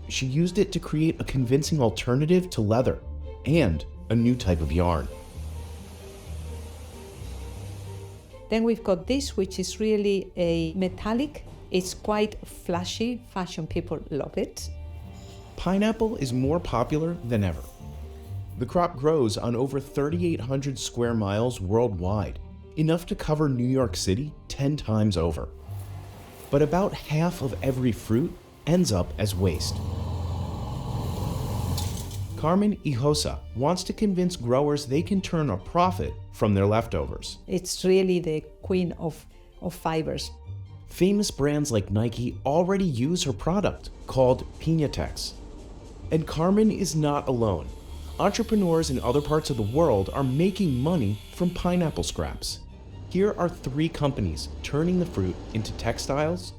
she used it to create a convincing alternative to leather and a new type of yarn. Then we've got this, which is really a metallic. It's quite flashy. Fashion people love it. Pineapple is more popular than ever. The crop grows on over 3,800 square miles worldwide, enough to cover New York City 10 times over. But about half of every fruit ends up as waste. Carmen Hinojosa wants to convince growers they can turn a profit from their leftovers. It's really the queen of fibers. Famous brands like Nike already use her product, called Piñatex. And Carmen is not alone. Entrepreneurs in other parts of the world are making money from pineapple scraps. Here are 3 companies turning the fruit into textiles,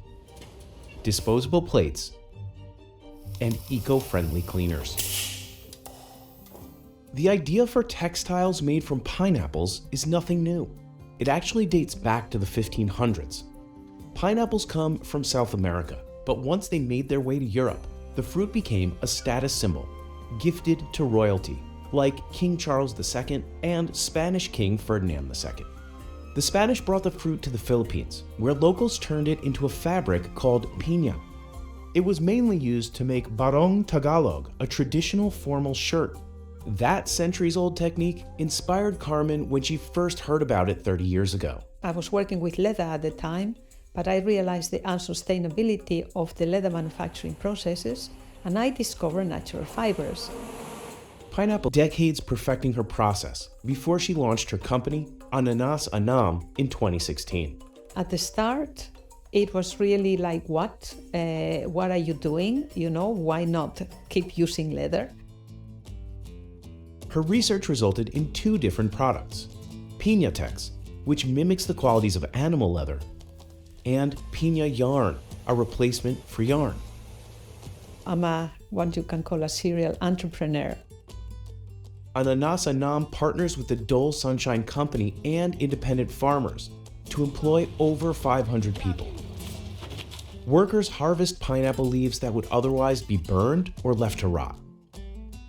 disposable plates, and eco-friendly cleaners. The idea for textiles made from pineapples is nothing new. It actually dates back to the 1500s. Pineapples come from South America, but once they made their way to Europe, the fruit became a status symbol, gifted to royalty, like King Charles II and Spanish King Ferdinand II. The Spanish brought the fruit to the Philippines, where locals turned it into a fabric called piña. It was mainly used to make barong Tagalog, a traditional formal shirt. That centuries-old technique inspired Carmen when she first heard about it 30 years ago. I was working with leather at the time, but I realized the unsustainability of the leather manufacturing processes, and I discovered natural fibers. Pineapple decades perfecting her process before she launched her company, Ananas Anam, in 2016. At the start, it was really like, what are you doing? Why not keep using leather? Her research resulted in 2 different products, Piñatex, which mimics the qualities of animal leather, and Piña Yarn, a replacement for yarn. I'm what you can call a serial entrepreneur. Ananas Anam partners with the Dole Sunshine Company and independent farmers to employ over 500 people. Workers harvest pineapple leaves that would otherwise be burned or left to rot.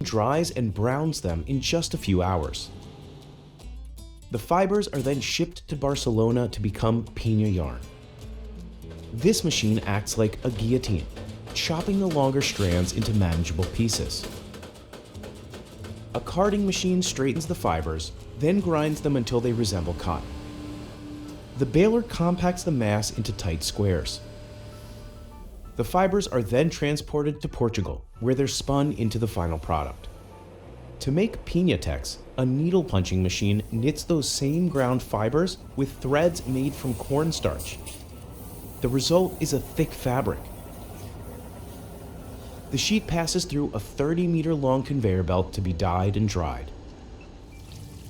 Dries and browns them in just a few hours. The fibers are then shipped to Barcelona to become piña yarn. This machine acts like a guillotine, chopping the longer strands into manageable pieces. A carding machine straightens the fibers, then grinds them until they resemble cotton. The baler compacts the mass into tight squares. The fibers are then transported to Portugal, where they're spun into the final product. To make Piñatex, a needle punching machine knits those same ground fibers with threads made from cornstarch. The result is a thick fabric. The sheet passes through a 30-meter-long conveyor belt to be dyed and dried.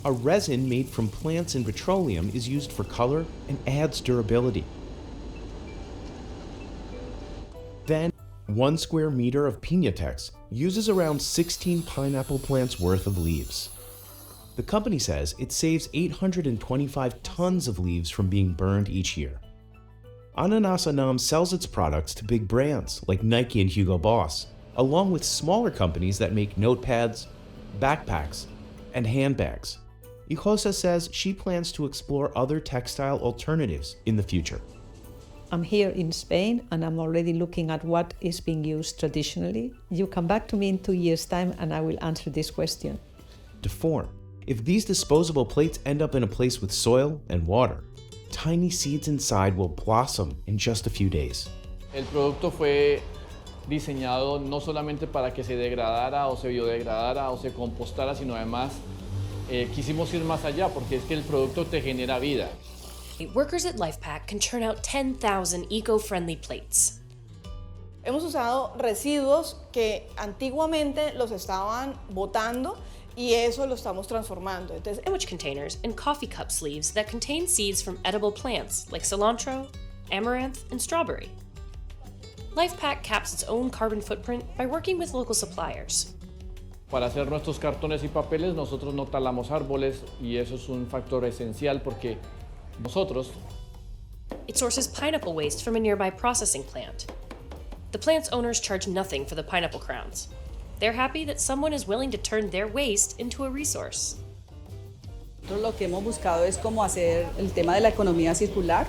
A resin made from plants and petroleum is used for color and adds durability. Then, 1 square meter of Piñatex uses around 16 pineapple plants worth of leaves. The company says it saves 825 tons of leaves from being burned each year. Ananas Anam sells its products to big brands like Nike and Hugo Boss, along with smaller companies that make notepads, backpacks, and handbags. Hinojosa says she plans to explore other textile alternatives in the future. I'm here in Spain and I'm already looking at what is being used traditionally. You come back to me in 2 years' time and I will answer this question. To form, if these disposable plates end up in a place with soil and water, tiny seeds inside will blossom in just a few days. El producto fue diseñado no solamente para que se degradara o se biodegradara o se compostara, sino además quisimos ir más allá porque es que el producto te genera vida. Workers at LifePack can churn out 10,000 eco-friendly plates. Hemos usado residuos que antiguamente los estaban botando y eso lo estamos transformando. Entonces, Sandwich containers and coffee cup sleeves that contain seeds from edible plants like cilantro, amaranth, and strawberry. LifePack caps its own carbon footprint by working with local suppliers. Para hacer nuestros cartones y papeles nosotros no talamos árboles y eso es un factor esencial porque nosotros It sources pineapple waste from a nearby processing plant. The plant's owners charge nothing for the pineapple crowns. They're happy that someone is willing to turn their waste into a resource. Nosotros lo que hemos buscado es cómo hacer el tema de la economía circular.